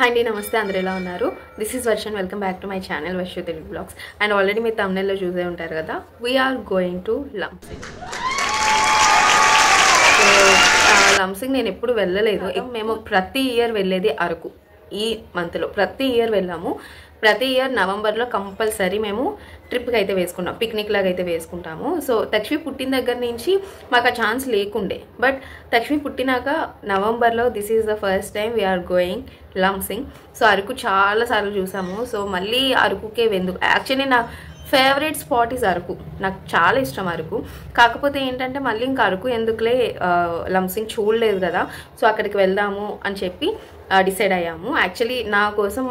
Hi అండి, నమస్తే. అందరూ ఎలా ఉన్నారు? This is Varshan. Welcome back to my channel Varshu Telugu vlogs. And already మీరు thumbnail లో చూసే ఉంటారు కదా, we're going to Lambasingi. So Lambasingi నేను ఎప్పుడు వెళ్ళలేదు. మేము ప్రతి ఇయర్ వెళ్ళేది అరకు. ఈ మంత్లో ప్రతి ఇయర్ వెళ్ళాము. ప్రతి ఇయర్ నవంబర్లో కంపల్సరీ మేము ట్రిప్కి అయితే వేసుకున్నాం, పిక్నిక్ లాగా అయితే వేసుకుంటాము. సో తక్ష్మి పుట్టిన దగ్గర నుంచి మాకు ఆ ఛాన్స్ లేకుండే. బట్ తక్ష్మి పుట్టినాక నవంబర్లో this is the first time we're going lansing. So Araku చాలాసార్లు చూసాము. సో మళ్ళీ అరకుకే ఎందుకు, యాక్చువల్లీ నా ఫేవరెట్ స్పాట్ ఈజ్ అరకు. నాకు చాలా ఇష్టం అరకు. కాకపోతే ఏంటంటే మళ్ళీ ఇంకా అరకు ఎందుకులే, లంసింగ్ చూడలేదు కదా, సో అక్కడికి వెళ్దాము అని చెప్పి డిసైడ్ అయ్యాము. యాక్చువల్లీ నా కోసం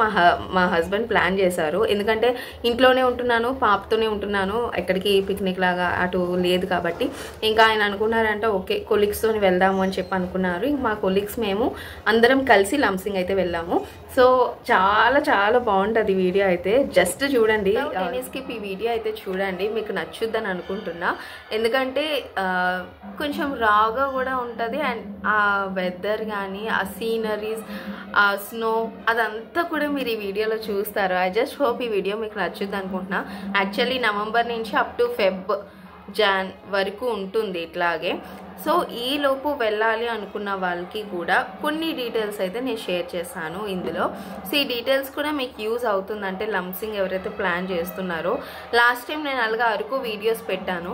మా హస్బెండ్ ప్లాన్ చేశారు. ఎందుకంటే ఇంట్లోనే ఉంటున్నాను, పాపతోనే ఉంటున్నాను, ఎక్కడికి పిక్నిక్ లాగా అటు లేదు కాబట్టి ఇంకా ఆయన అనుకున్నారంటే ఓకే కొలీగ్స్తో వెళ్దాము అని చెప్పి అనుకున్నారు. ఇంక మా కొలీగ్స్ మేము అందరం కలిసి లంసింగ్ అయితే వెళ్ళాము. సో చాలా చాలా బాగుంటుంది వీడియో అయితే, జస్ట్ చూడండి. స్కిప్ ఈ వీడియో అయితే చూడండి, మీకు నచ్చుద్దని అనుకుంటున్నా. ఎందుకంటే కొంచెం రాగా కూడా ఉంటుంది. అండ్ ఆ వెదర్ కానీ ఆ సీనరీస్, ఆ స్నో, అదంతా కూడా మీరు ఈ వీడియోలో చూస్తారు. ఐ జస్ట్ హోప్ ఈ వీడియో మీకు నచ్చుద్ది అనుకుంటున్నా. యాక్చువల్లీ నవంబర్ నుంచి అప్ టు జాన్ వరకు ఉంటుంది ఇట్లాగే. సో ఈ లోపు వెళ్ళాలి అనుకున్న వాళ్ళకి కూడా కొన్ని డీటెయిల్స్ అయితే నేను షేర్ చేస్తాను ఇందులో. సో ఈ డీటెయిల్స్ కూడా మీకు యూజ్ అవుతుందంటే లంసింగ్ ఎవరైతే ప్లాన్ చేస్తున్నారో, లాస్ట్ టైం నేను అలాగా అరకు వీడియోస్ పెట్టాను.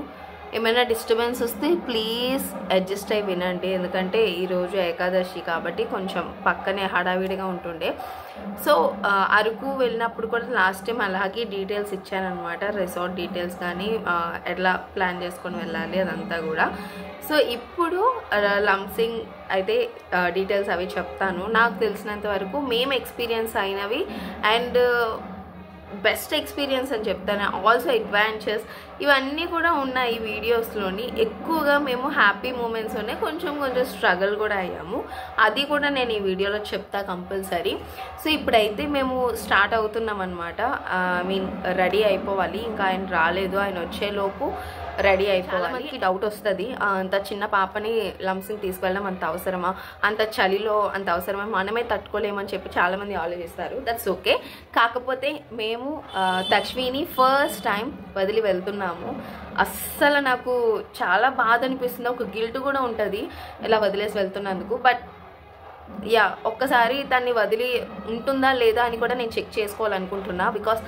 ఏమైనా డిస్టర్బెన్స్ వస్తే ప్లీజ్ అడ్జస్ట్ అయి వినండి. ఎందుకంటే ఈరోజు ఏకాదశి కాబట్టి కొంచెం పక్కనే హడావిడిగా ఉంటుండే. సో అరకు వెళ్ళినప్పుడు కూడా లాస్ట్ టైం అలాగే డీటెయిల్స్ ఇచ్చానమాట, రిసార్ట్ డీటెయిల్స్ కానీ ఎట్లా ప్లాన్ చేసుకొని వెళ్ళాలి అదంతా కూడా. సో ఇప్పుడు లంసింగ్ అయితే డీటెయిల్స్ అవి చెప్తాను. నాకు తెలిసినంత వరకు మేము ఎక్స్పీరియన్స్ అయినవి అండ్ బెస్ట్ ఎక్స్పీరియన్స్ అని చెప్తాను. ఆల్సో అడ్వెంచర్స్ ఇవన్నీ కూడా ఉన్నాయి ఈ వీడియోస్లోని. ఎక్కువగా మేము హ్యాపీ మూమెంట్స్లోనే కొంచెం స్ట్రగుల్ కూడా అయ్యాము, అది కూడా నేను ఈ వీడియోలో చెప్తా కంపల్సరీ. సో ఇప్పుడైతే మేము స్టార్ట్ అవుతున్నాం అనమాట. రెడీ అయిపోవాలి. ఇంకా ఆయన రాలేదు, ఆయన వచ్చేలోపు రెడీ అయిపోవాలి. మనకి డౌట్ వస్తుంది, అంత చిన్న పాపని లంసింగ్ తీసుకెళ్ళడం అంత అవసరమా, అంత చలిలో అంత అవసరమా, మనమే తట్టుకోలేమని చెప్పి చాలామంది ఆలోచిస్తారు. That's okay. కాకపోతే మేము తక్ష్మిని ఫస్ట్ టైం వదిలి వెళ్తున్నాము. అస్సలు నాకు చాలా బాధ అనిపిస్తుంది, ఒక గిల్ట్ కూడా ఉంటుంది ఇలా వదిలేసి వెళ్తున్నందుకు. బట్ యా, ఒక్కసారి తన్ని వదిలి ఉంటుందా లేదా అని కూడా నేను చెక్ చేసుకోవాలనుకుంటున్నా. బికాస్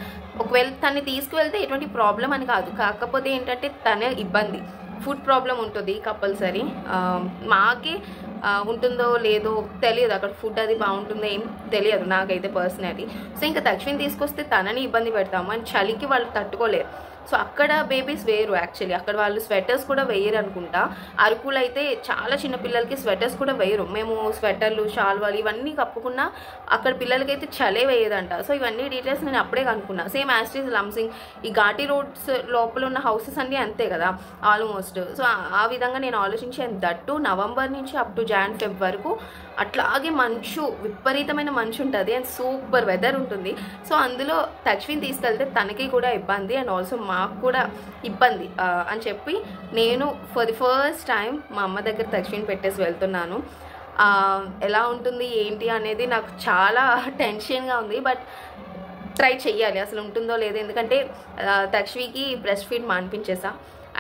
ఒకవేళ తన్ని తీసుకువెళ్తే ఎటువంటి ప్రాబ్లం అని కాదు, కాకపోతే ఏంటంటే తన ఇబ్బంది, ఫుడ్ ప్రాబ్లం ఉంటుంది కంపల్సరీ. మాకే ఉంటుందో లేదో తెలియదు, అక్కడ ఫుడ్ అది బాగుంటుందో ఏం తెలియదు నాకైతే పర్సనలీ. సో ఇంకా తక్ష్మిని తీసుకొస్తే తనని ఇబ్బంది పెడతాము అండ్ చలికి వాళ్ళు తట్టుకోలేరు. సో అక్కడ బేబీస్ వేరు, యాక్చువల్లీ అక్కడ వాళ్ళు స్వెటర్స్ కూడా వేయరు అనుకుంటా. అరకులు అయితే చాలా చిన్న పిల్లలకి స్వెటర్స్ కూడా వేయరు. మేము స్వెటర్లు, షాల్వాలు ఇవన్నీ కప్పుకున్నా అక్కడ పిల్లలకి అయితే చలే వేయదంట. సో ఇవన్నీ డీటెయిల్స్ నేను అప్పుడే కనుక్కున్నా. సేమ్ యాస్టీస్ లంసింగ్, ఈ ఘాటీ రోడ్స్ లోపల ఉన్న హౌసెస్ అన్నీ అంతే కదా ఆల్మోస్ట్. సో ఆ విధంగా నేను ఆలోచించాను. దట్టు నవంబర్ నుంచి అప్ టు జాన్ ఫెబ్ వరకు అట్లాగే మంచు, విపరీతమైన మంచు ఉంటుంది అండ్ సూపర్ వెదర్ ఉంటుంది. సో అందులో తక్ష్మిని తీసుకెళ్తే తనకి కూడా ఇబ్బంది అండ్ ఆల్సో మాకు కూడా ఇబ్బంది అని చెప్పి నేను ఫర్ ది ఫస్ట్ టైం మా అమ్మ దగ్గర తక్ష్మిని పెట్టేసి వెళ్తున్నాను. ఎలా ఉంటుంది ఏంటి అనేది నాకు చాలా టెన్షన్గా ఉంది. బట్ ట్రై చెయ్యాలి అసలు ఉంటుందో లేదో. ఎందుకంటే తక్ష్మికి బ్రెస్ట్ ఫీడ్ మానిపించేసా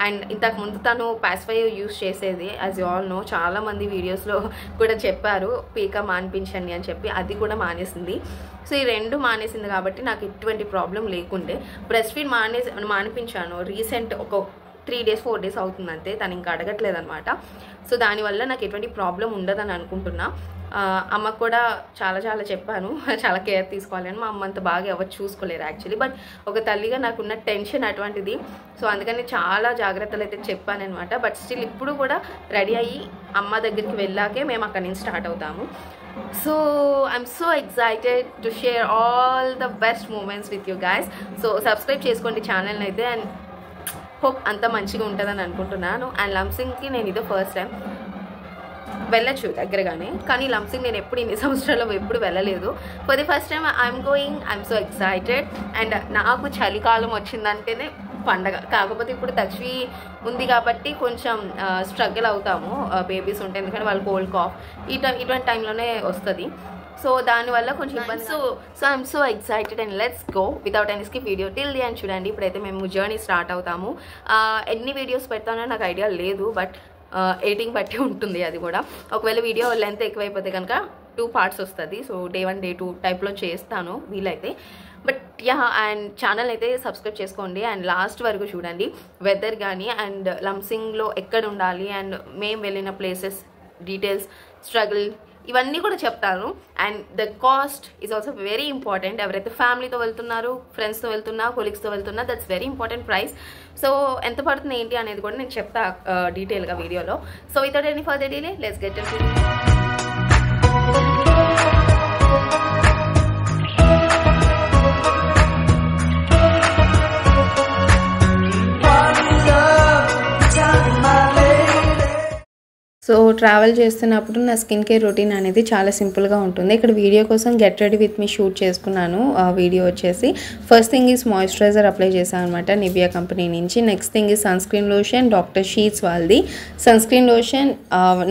అండ్ ఇంతకుముందు తను పాసిఫైర్ యూస్ చేసేది, యాజ్ యూ ఆల్ నో, చాలామంది వీడియోస్లో కూడా చెప్పారు పీక మానిపించండి అని చెప్పి. అది కూడా మానేసింది. సో ఈ రెండు మానేసింది కాబట్టి నాకు ఎటువంటి ప్రాబ్లం లేకుండే. బ్రెస్ట్ ఫీడ్ మానిపించాను రీసెంట్ ఒక 3 days 4 days అవుతుంది అంతే. తను ఇంకా అడగట్లేదు అనమాట. సో దానివల్ల నాకు ఎటువంటి ప్రాబ్లం ఉండదని అనుకుంటున్నా. అమ్మకు కూడా చాలా చాలా చెప్పాను, చాలా కేర్ తీసుకోవాలని. మా అమ్మ అంత బాగా ఎవరు చూసుకోలేరు యాక్చువల్లీ. బట్ ఒక తల్లిగా నాకున్న టెన్షన్ అటువంటిది. సో అందుకని చాలా జాగ్రత్తలు అయితే చెప్పాను అనమాట. బట్ స్టిల్ ఇప్పుడు కూడా రెడీ అయ్యి అమ్మ దగ్గరికి వెళ్ళాకే మేము అక్కడి నుంచి స్టార్ట్ అవుతాము. So I'm so excited to share all the best moments with you guys. So subscribe చేసుకోండి ఛానల్ని అయితే. అండ్ హోప్ అంత మంచిగా ఉంటుందని అనుకుంటున్నాను. అండ్ లంసింగ్కి నేను ఇదో ఫస్ట్ టైం వెళ్ళచ్చు దగ్గరగానే, కానీ లంసింగ్ నేను ఎప్పుడు ఇన్ని సంవత్సరాల్లో ఎప్పుడు వెళ్ళలేదు. For the first time I'm going. I'm so excited. And నాకు చలికాలం వచ్చిందంటేనే పండగ. కాకపోతే ఇప్పుడు తక్ష్మి ఉంది కాబట్టి కొంచెం స్ట్రగుల్ అవుతాము బేబీస్ ఉంటే, ఎందుకంటే వాళ్ళు కోల్డ్ కాఫ్ ఇటువంటి టైంలోనే వస్తుంది. సో దానివల్ల కొంచెం ఇబ్బంది. So I'm so excited and let's go without any skip video till the and చూడండి. ఇప్పుడైతే మేము జర్నీ స్టార్ట్ అవుతాము. ఎన్ని వీడియోస్ పెడతానో నాకు ఐడియా లేదు, బట్ ఎడిటింగ్ బట్టి ఉంటుంది అది కూడా. ఒకవేళ వీడియో లెంత్ ఎక్కువైపోతే కనుక 2 పార్ట్స్ వస్తుంది. సో డే 1 డే 2 టైప్లో చేస్తాను వీలైతే. బట్ యా, అండ్ ఛానల్ అయితే సబ్స్క్రైబ్ చేసుకోండి అండ్ లాస్ట్ వరకు చూడండి. వెదర్ కానీ అండ్ లంసింగ్లో ఎక్కడ ఉండాలి అండ్ మేము వెళ్ళిన ప్లేసెస్ డీటెయిల్స్, స్ట్రగుల్, ఇవన్నీ కూడా చెప్తాను. And the cost is also very important. ఎవరైతే ఫ్యామిలీతో వెళ్తున్నారు, ఫ్రెండ్స్తో వెళ్తున్నా, కొలీగ్స్తో వెళ్తున్నా, that's very important price. So ఎంత పడుతుంది ఏంటి అనేది కూడా నేను చెప్తా డీటెయిల్గా వీడియోలో. So without any further delay let's get it. So travel చేస్తున్నప్పుడు నా స్కిన్ కేర్ రొటీన్ అనేది చాలా సింపుల్గా ఉంటుంది. ఇక్కడ వీడియో కోసం get ready with me shoot చేసుకున్నాను. ఆ వీడియో వచ్చేసి first thing is moisturiser apply చేశాను అనమాట నివియా కంపెనీ నుంచి. Next thing is sunscreen lotion, doctor Sheth's వాళ్ళది sunscreen lotion,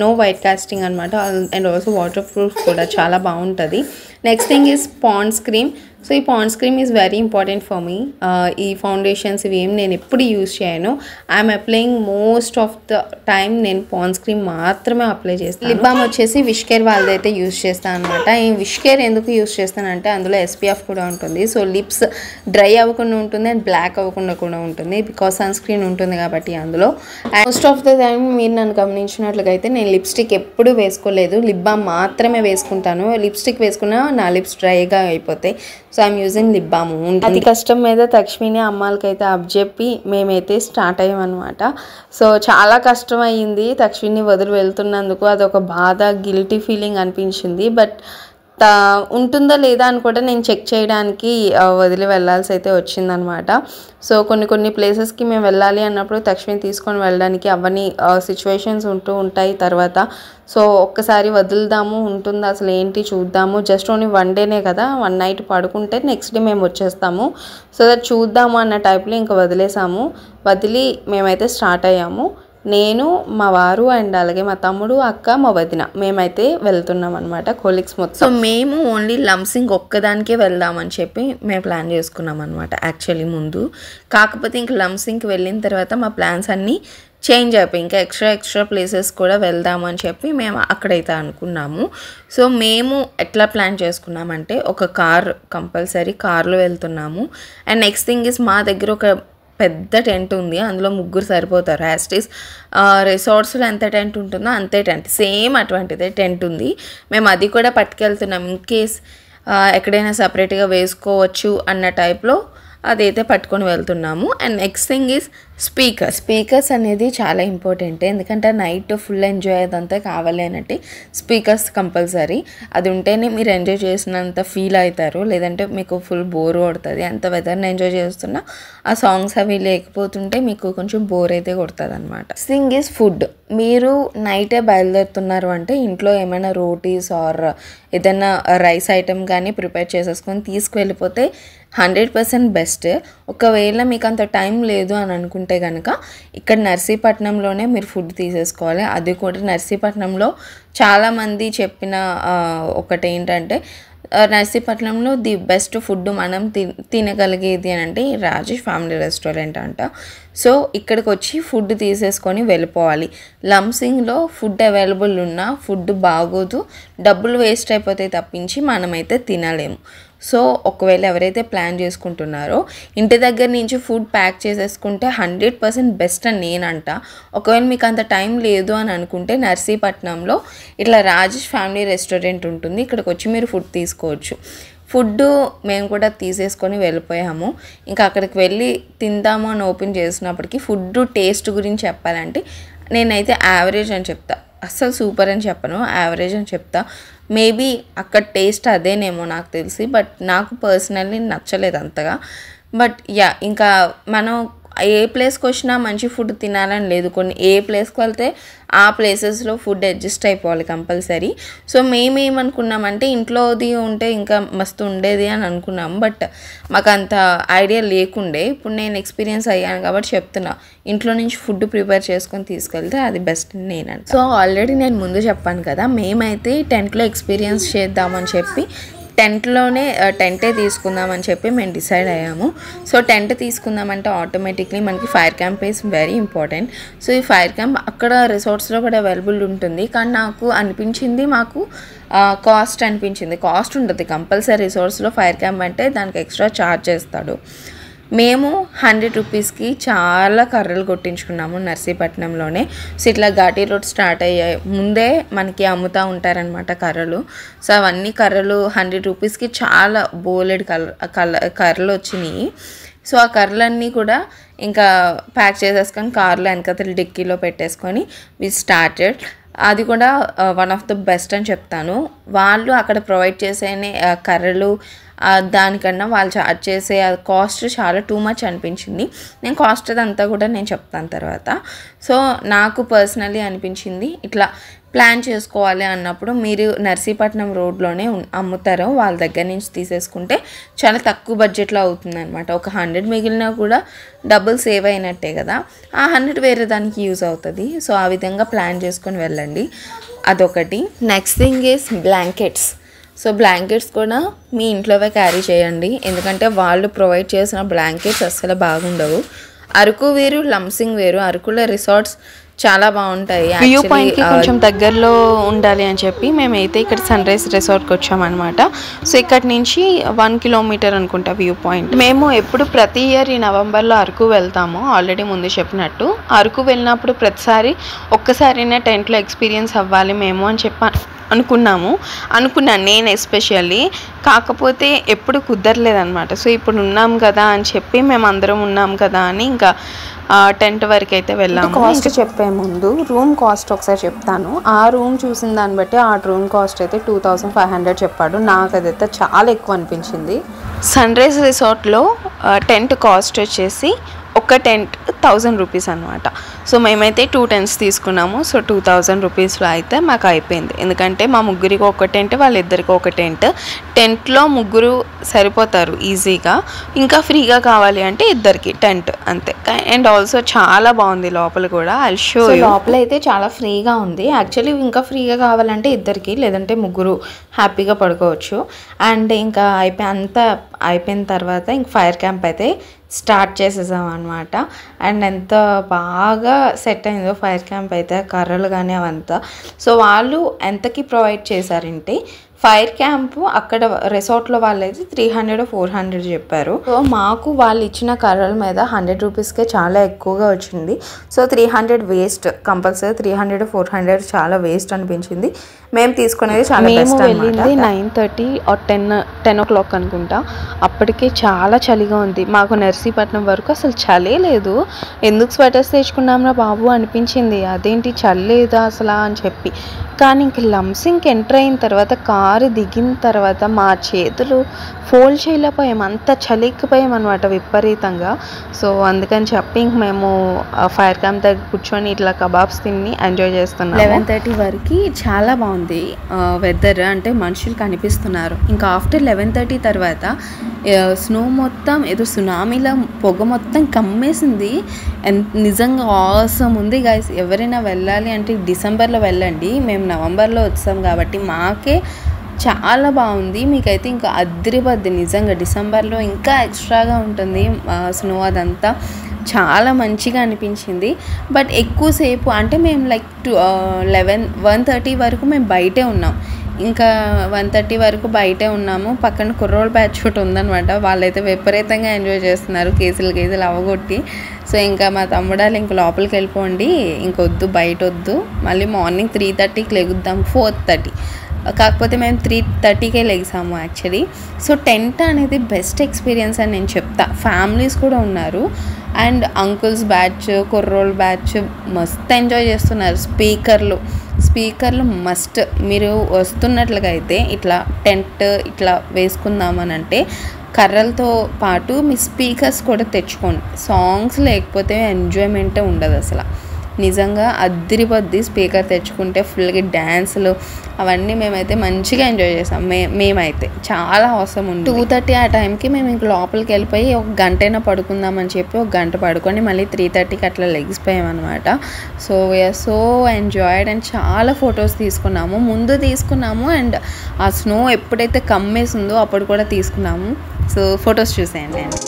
no white casting అనమాట, అండ్ ఆల్సో వాటర్ ప్రూఫ్ కూడా చాలా బాగుంటుంది. Next thing is Pond's cream. So ఈ Pond's cream is very important for me. ఈ foundations ఇవి ఏం నేను ఎప్పుడు యూజ్ చేయను. I'm applying most of the time నేను పాండ్స్ క్రీమ్ మాత్రమే అప్లై చేస్తాను. లిప్ బామ్ వచ్చేసి విష్ కేర్ వాళ్ళదైతే యూజ్ చేస్తాను అనమాట. ఈ విష్ కేర్ ఎందుకు యూజ్ చేస్తానంటే అందులో SPF కూడా ఉంటుంది. సో లిప్స్ డ్రై అవ్వకుండా ఉంటుంది అండ్ బ్లాక్ అవ్వకుండా కూడా ఉంటుంది, బికాస్ సన్ స్క్రీన్ ఉంటుంది కాబట్టి అందులో. And most of the time మీరు నన్ను గమనించినట్లుగా అయితే నేను లిప్స్టిక్ ఎప్పుడు వేసుకోలేదు, లిప్ బామ్ మాత్రమే వేసుకుంటాను. లిప్స్టిక్ వేసుకున్నా నా లిప్స్ డ్రైగా అయిపోతాయి. So I'm using lip balm. అతి కష్టం మీద తక్ష్మిని అమ్మాలకైతే అప్పచెప్పి మేమైతే స్టార్ట్ అయ్యామన్నమాట. సో చాలా కష్టం అయ్యింది తక్ష్మిని వదిలి వెళ్తున్నందుకు. అదొక బాధ, గిల్టీ ఫీలింగ్ అనిపించింది. బట్ ఉంటుందా లేదా అని కూడా నేను చెక్ చేయడానికి వదిలి వెళ్ళాల్సి అయితే వచ్చిందనమాట. సో కొన్ని ప్లేసెస్కి మేము వెళ్ళాలి అన్నప్పుడు తక్షణం తీసుకొని వెళ్ళడానికి అవన్నీ సిచ్యువేషన్స్ ఉంటూ ఉంటాయి తర్వాత. సో ఒక్కసారి వదులుదాము, ఉంటుందా అసలు ఏంటి చూద్దాము, జస్ట్ ఓన్లీ 1 డేనే కదా, 1 నైట్ పడుకుంటే నెక్స్ట్ డే మేము వచ్చేస్తాము, సో దట్ చూద్దాము అన్న టైప్లో ఇంకా వదిలి మేమైతే స్టార్ట్ అయ్యాము. నేను, మా వారు అండ్ అలాగే మా తమ్ముడు, అక్క, మా వదిన మేమైతే వెళ్తున్నాం అనమాట, కొలీగ్స్ మొత్తం. సో మేము ఓన్లీ లంసింగ్ ఒక్కదానికే వెళ్దామని చెప్పి మేము ప్లాన్ చేసుకున్నాం అనమాట యాక్చువల్లీ ముందు. కాకపోతే ఇంక లంసింగ్కి వెళ్ళిన తర్వాత మా ప్లాన్స్ అన్నీ చేంజ్ అయిపోయి ఇంకా ఎక్స్ట్రా ప్లేసెస్ కూడా వెళ్దామని చెప్పి మేము అక్కడైతే అనుకున్నాము. సో మేము ఎట్లా ప్లాన్ చేసుకున్నామంటే ఒక కంపల్సరీ కార్లో వెళ్తున్నాము. అండ్ నెక్స్ట్ థింగ్ ఇస్ మా దగ్గర ఒక పెద్ద టెంట్ ఉంది, అందులో 3 సరిపోతారు. యాస్టీస్ రిసార్ట్స్లో ఎంత టెంట్ ఉంటుందో అంతే టెంట్, సేమ్ అటువంటిదే టెంట్ ఉంది. మేము అది కూడా పట్టుకెళ్తున్నాం ఇన్ కేస్ ఎక్కడైనా సపరేట్గా వేసుకోవచ్చు అన్న టైప్లో అదైతే పట్టుకొని వెళ్తున్నాము. And next thing is speakers అనేది చాలా ఇంపార్టెంట్, ఎందుకంటే నైట్ ఫుల్ ఎంజాయ్ అదంతా కావాలి అనంటే స్పీకర్స్ కంపల్సరీ. అది ఉంటేనే మీరు ఎంజాయ్ చేసినంత ఫీల్ అవుతారు, లేదంటే మీకు ఫుల్ బోర్ కొడుతుంది. అంత వెదర్ని ఎంజాయ్ చేస్తున్నా ఆ సాంగ్స్ అవి లేకపోతుంటే మీకు కొంచెం బోర్ అయితే కొడుతుంది అనమాట. Thing is food. మీరు నైటే బయలుదేరుతున్నారు అంటే ఇంట్లో ఏమైనా రోటీస్ ఆర్ ఏదైనా రైస్ ఐటమ్ కానీ ప్రిపేర్ చేసేసుకొని తీసుకువెళ్ళిపోతే 100% బెస్ట్. ఒకవేళ మీకు అంత టైం లేదు అని అనుకుంటే కనుక ఇక్కడ నర్సీపట్నంలోనే మీరు ఫుడ్ తీసేసుకోవాలి. అది కూడా నర్సీపట్నంలో చాలామంది చెప్పిన ఒకటి ఏంటంటే నర్సీపట్నంలో ది బెస్ట్ ఫుడ్ మనం తినగలిగేది అని అంటే రాజేష్ ఫ్యామిలీ రెస్టారెంట్ అంట. సో ఇక్కడికి వచ్చి ఫుడ్ తీసేసుకొని వెళ్ళిపోవాలి. లంసింగ్లో ఫుడ్ అవైలబుల్ ఉన్నా ఫుడ్ బాగోదు, డబ్బులు వేస్ట్ అయిపోతాయి తప్పించి మనమైతే తినలేము. సో ఒకవేళ ఎవరైతే ప్లాన్ చేసుకుంటున్నారో ఇంటి దగ్గర నుంచి ఫుడ్ ప్యాక్ చేసేసుకుంటే 100% బెస్ట్ అని నేనంట. ఒకవేళ మీకు అంత టైం లేదు అని అనుకుంటే నర్సీపట్నంలో ఇట్లా రాజేష్ ఫ్యామిలీ రెస్టారెంట్ ఉంటుంది, ఇక్కడికి వచ్చి మీరు ఫుడ్ తీసుకోవచ్చు. ఫుడ్ మేము కూడా తీసేసుకొని వెళ్ళిపోయాము. ఇంకా అక్కడికి వెళ్ళి తిందాము అని ఓపెన్ చేసినప్పటికీ ఫుడ్ టేస్ట్ గురించి చెప్పాలంటే నేనైతే యావరేజ్ అని చెప్తా, అస్సలు సూపర్ అని చెప్పను, యావరేజ్ అని చెప్తా. మేబీ అక్కడ టేస్ట్ అదేనేమో నాకు తెలిసి, బట్ నాకు పర్సనల్లీ నచ్చలేదు అంతగా. బట్ యా, ఇంకా మనం ఏ ప్లేస్కి వచ్చినా మంచి ఫుడ్ తినాలని లేదు, కొన్ని ఏ ప్లేస్కి వెళ్తే ఆ ప్లేసెస్లో ఫుడ్ అడ్జస్ట్ అయిపోవాలి కంపల్సరీ. సో మేమేమనుకున్నామంటే ఇంట్లోది ఉంటే ఇంకా మస్తు ఉండేది అని అనుకున్నాం, బట్ మాకు అంత ఐడియా లేకుండే. ఇప్పుడు నేను ఎక్స్పీరియన్స్ అయ్యాను కాబట్టి చెప్తున్నా, ఇంట్లో నుంచి ఫుడ్ ప్రిపేర్ చేసుకొని తీసుకెళ్తే అది బెస్ట్ నేనంట. సో ఆల్రెడీ నేను ముందు చెప్పాను కదా, మేమైతే టెంట్లో ఎక్స్పీరియన్స్ చేద్దామని చెప్పి టెంటే తీసుకుందామని చెప్పి మేము డిసైడ్ అయ్యాము. సో టెంట్ తీసుకుందామంటే ఆటోమేటిక్లీ మనకి fire camp is very important. So ఈ ఫైర్ క్యాంప్ అక్కడ రిసార్ట్స్లో కూడా అవైలబుల్ ఉంటుంది, కానీ నాకు అనిపించింది మాకు కాస్ట్ అనిపించింది. కాస్ట్ ఉంటుంది కంపల్సరీ రిసార్ట్స్లో ఫైర్ క్యాంప్ అంటే దానికి ఎక్స్ట్రా ఛార్జ్ చేస్తాడు. మేము 100 రూపీస్కి చాలా కర్రలు కొట్టించుకున్నాము నర్సీపట్నంలోనే. సో ఇట్లా ఘాటీ రోడ్ స్టార్ట్ అయ్యాయి ముందే మనకి అమ్ముతూ ఉంటారనమాట కర్రలు. సో అవన్నీ కర్రలు 100 రూపీస్కి చాలా బోలెడ్ కర్రలు వచ్చినాయి. సో ఆ కర్రలన్నీ కూడా ఇంకా ప్యాక్ చేసేసుకొని కార్లో వెనకతల డిక్కీలో పెట్టేసుకొని వి స్టార్టెడ్. అది కూడా వన్ ఆఫ్ ద బెస్ట్ అని చెప్తాను. వాళ్ళు అక్కడ ప్రొవైడ్ చేసే కర్రలు దానికన్నా వాళ్ళు చార్జ్ చేసే కాస్ట్ చాలా టూ మచ్ అనిపించింది. నేను కాస్ట్ అదంతా కూడా నేను చెప్తాను తర్వాత. సో నాకు పర్సనలీ అనిపించింది ఇట్లా ప్లాన్ చేసుకోవాలి అన్నప్పుడు మీరు నర్సీపట్నం రోడ్లోనే అమ్ముతారు, వాళ్ళ దగ్గర నుంచి తీసేసుకుంటే చాలా తక్కువ బడ్జెట్లో అవుతుంది అనమాట. ఒక 100 మిగిలినా కూడా డబ్బులు సేవ్ అయినట్టే కదా, ఆ 100 వేరే దానికి యూజ్ అవుతుంది. సో ఆ విధంగా ప్లాన్ చేసుకొని వెళ్ళండి, అదొకటి. Next thing is blankets. So blankets కూడా మీ ఇంట్లోవే క్యారీ చేయండి, ఎందుకంటే వాళ్ళు ప్రొవైడ్ చేసిన బ్లాంకెట్స్ అస్సలు బాగుండవు. అరకు వేరు, లంసింగ్ వేరు. అరకులో రిసార్ట్స్ చాలా బాగుంటాయి. వ్యూ పాయింట్కి కొంచెం దగ్గరలో ఉండాలి అని చెప్పి మేమైతే ఇక్కడ సన్ రైజ్ రిసార్ట్కి వచ్చామన్నమాట. సో ఇక్కడ నుంచి 1 కిలోమీటర్ అనుకుంటా వ్యూ పాయింట్. మేము ఎప్పుడు ప్రతి ఇయర్ ఈ నవంబర్లో అరకు వెళ్తాము, ఆల్రెడీ ముందు చెప్పినట్టు. అరకు వెళ్ళినప్పుడు ప్రతిసారి ఒక్కసారైనా టెంట్లో ఎక్స్పీరియన్స్ అవ్వాలి మేము అని అనుకున్నాను నేను ఎస్పెషల్లీ. కాకపోతే ఎప్పుడు కుదరలేదన్నమాట. సో ఇప్పుడు ఉన్నాం కదా అని చెప్పి మేము అందరం ఉన్నాం కదా అని ఇంకా టెంట్ వరకు అయితే వెళ్ళాము. కాస్ట్ చెప్పే ముందు రూమ్ కాస్ట్ ఒకసారి చెప్తాను. ఆ రూమ్ చూసిన దాన్ని బట్టి ఆ రూమ్ కాస్ట్ అయితే 2500 చెప్పాడు. నాకు అదైతే చాలా ఎక్కువ అనిపించింది. సన్ రైజ్ రిసార్ట్లో టెంట్ కాస్ట్ వచ్చేసి ఒక టెంట్ 1000 రూపీస్ అనమాట. సో మేమైతే 2 టెంట్స్ తీసుకున్నాము. సో 2000 రూపీస్లో అయితే మాకు అయిపోయింది, ఎందుకంటే మా ముగ్గురికి ఒక టెంట్, వాళ్ళిద్దరికి ఒక టెంట్. టెంట్లో ముగ్గురు సరిపోతారు ఈజీగా. ఇంకా ఫ్రీగా కావాలి అంటే ఇద్దరికి టెంట్ అంతే. అండ్ ఆల్సో చాలా బాగుంది లోపల కూడా. I'll show you. లోపల అయితే చాలా ఫ్రీగా ఉంది. యాక్చువల్లీ ఇంకా ఫ్రీగా కావాలంటే ఇద్దరికి, లేదంటే ముగ్గురు హ్యాపీగా పడుకోవచ్చు. అండ్ ఇంకా అంతా అయిపోయిన తర్వాత ఇంక ఫైర్ క్యాంప్ అయితే స్టార్ట్ చేసేసాం అనమాట. అండ్ ఎంత బాగా సెట్ అయిందో ఫైర్ క్యాంప్ అయితే, కర్రలు కానీ అవంతా. సో వాళ్ళు ఎంతకి ప్రొవైడ్ చేశారంటే ఫైర్ క్యాంప్ అక్కడ రిసార్ట్లో వాళ్ళైతే 300-400 చెప్పారు. సో మాకు వాళ్ళు ఇచ్చిన కర్రల మీద 100 రూపీస్కే చాలా ఎక్కువగా వచ్చింది. సో 300 వేస్ట్, కంపల్సరీ 300-400 చాలా వేస్ట్ అనిపించింది. మేము తీసుకునేది చాలా బెస్ట్. వెళ్ళింది 9:30 or 10 o'clock అనుకుంటా. అప్పటికే చాలా చలిగా ఉంది. మాకు నర్సీపట్నం వరకు అసలు చలే లేదు. ఎందుకు స్వెటర్స్ తెచ్చుకున్నాంరా బాబు అనిపించింది. అదేంటి చలి లేదా అసలు అని చెప్పి. కానీ ఇంక లంసింగ్కి ఎంటర్ అయిన తర్వాత, కారు దిగిన తర్వాత మా చేతులు ఫోల్డ్ చేయలేకపోయాం, అంత చలిక్కిపోయాం అనమాట విపరీతంగా. సో అందుకని చెప్పి ఇంక మేము ఫైర్ క్యాంప్ దగ్గర కూర్చొని ఇట్లా కబాబ్స్ తిని ఎంజాయ్ చేస్తున్నాం. 11:30 వరకు చాలా బాగుంది వెదర్, అంటే మనుషులు కనిపిస్తున్నారు. ఇంకా ఆఫ్టర్ 11:30 తర్వాత స్నో మొత్తం ఏదో సునామీలో పొగ మొత్తం కమ్మేసింది. నిజంగా ఆసమ్ ఉంది గైస్. ఎవరైనా వెళ్ళాలి అంటే డిసెంబర్లో వెళ్ళండి. మేము నవంబర్లో వచ్చాం కాబట్టి మాకే చాలా బాగుంది. మీకైతే ఇంకా అదిరిపోద్ది నిజంగా. డిసెంబర్లో ఇంకా ఎక్స్ట్రాగా ఉంటుంది స్నో, అదంతా చాలా మంచిగా అనిపించింది. బట్ ఎక్కువసేపు అంటే మేము లైక్ 1:30 వరకు మేము బయటే ఉన్నాం. ఇంకా 1:30 వరకు బయటే ఉన్నాము. పక్కన కుర్రోళ్ళ బ్యాచ్ ఒకటి ఉందనమాట. వాళ్ళైతే విపరీతంగా ఎంజాయ్ చేస్తున్నారు, కేసులు అవగొట్టి. సో ఇంకా మా తమ్ముడాలు ఇంక లోపలికి వెళ్ళిపోండి, ఇంకొద్దు బయట వద్దు, మళ్ళీ మార్నింగ్ 3:30కి లెగుద్దాం 4:30. కాకపోతే మేము 3:30కే లెగిసాము యాక్చువల్లీ. సో టెంట్ అనేది బెస్ట్ ఎక్స్పీరియన్స్ అని నేను చెప్తా. ఫ్యామిలీస్ కూడా ఉన్నారు అండ్ అంకుల్స్ బ్యాచ్, కుర్రోళ్ళ బ్యాచ్ మస్తు ఎంజాయ్ చేస్తున్నారు. స్పీకర్లు మస్ట్. మీరు వస్తున్నట్లుగా అయితే ఇట్లా టెంట్ ఇట్లా వేసుకుందామని అంటే కర్రలతో పాటు మీ స్పీకర్స్ కూడా తెచ్చుకోండి. సాంగ్స్ లేకపోతే ఎంజాయ్మెంటే ఉండదు అసలు. నిజంగా అద్దిరిపోద్ది స్పీకర్ తెచ్చుకుంటే. ఫుల్గా డ్యాన్సులు అవన్నీ మేమైతే మంచిగా ఎంజాయ్ చేసాం. మేమైతే చాలా అవసరం ఉంది. 2:30 ఆ టైంకి మేము ఇంక లోపలికి వెళ్ళిపోయి ఒక గంటైనా పడుకుందామని చెప్పి ఒక గంట పడుకొని మళ్ళీ 3:30కి అట్లా లెగిసిపోయాం అనమాట. So we're so enjoyed and చాలా ఫొటోస్ తీసుకున్నాము. ముందు తీసుకున్నాము అండ్ ఆ స్నో ఎప్పుడైతే కమ్మేసిందో అప్పుడు కూడా తీసుకున్నాము. సో ఫొటోస్ చూసేయండి అండి.